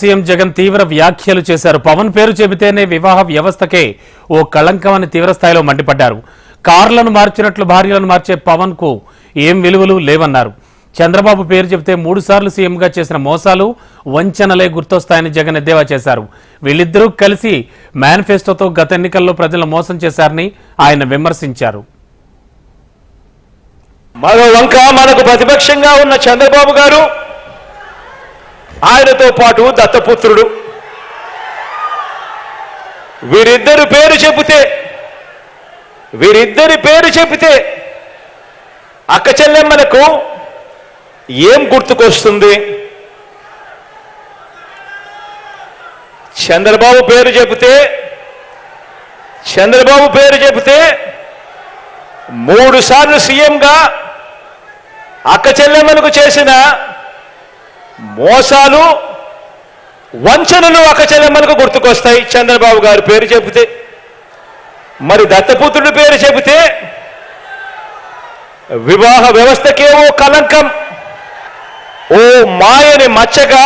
CM Jagan తీవ్ర వ్యాఖ్యలు చేశారు. పవన్ పేరు చెబితేనే వివాహ వ్యవస్థకే ఓ కళంకం అని తీవ్ర స్థాయిలో మండిపడ్డారు. కార్లను మార్చినట్లు భార్యలను మార్చే పవన్ కు ఏం విలువలు లేవన్నారు. చంద్రబాబు పేరు చెబితే 3 సార్లు సీఎంగా చేసిన మోసాలు వంచనలే గుర్తొస్తాయని జగన్ ఎద్దేవా చేశారు. వీళ్ళిద్దరూ కలిసి మేనిఫెస్టోతో గత ఎన్నికల్లో ప్రజలను మోసం చేశారని ఆయన విమర్శించారు. మరో వంక మనకు ప్రతిపక్షంగా ఉన్న చంద్రబాబు గారు, ఆయనతో పాటు దత్తపుత్రుడు, వీరిద్దరి పేరు చెబితే అక్క చెల్లెమ్మలకు ఏం గుర్తుకొస్తుంది? చంద్రబాబు పేరు చెబితే 3 సార్లు సీఎంగా అక్క చెల్లెమ్మలకు చేసిన మోసాలు వంచనలు అక్క చెల్లెమ్మలకు గుర్తుకొస్తాయి చంద్రబాబు గారి పేరు చెబితే. మరి దత్తపుత్రుడి పేరు చెబితే వివాహ వ్యవస్థకే ఓ కలంకం, ఓ మాయని మచ్చగా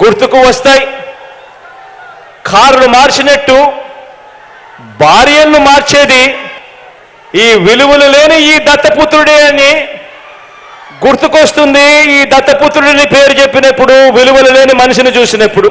గుర్తుకు వస్తాయి. కారును మార్చినట్టు భార్యలను మార్చేది ఈ విలువలు లేని ఈ దత్తపుత్రుడే అని గుర్తుకొస్తుంది. ఈ దత్తపుత్రుడిని పేరు చెప్పినప్పుడు, విలువలు లేని మనిషిని చూసినప్పుడు.